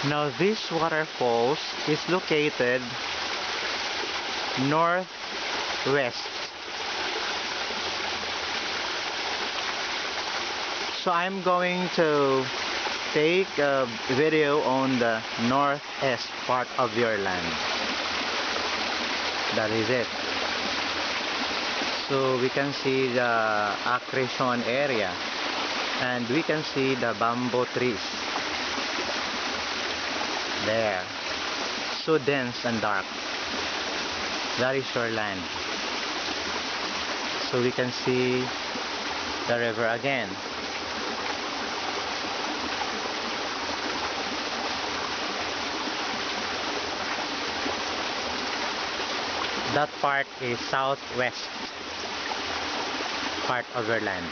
Now this waterfalls is located northwest. So I'm going to take a video on the northeast part of your land. That is it. So we can see the accretion area and we can see the bamboo trees there, so dense and dark. That is your land. So we can see the river again. That part is southwest part of your land.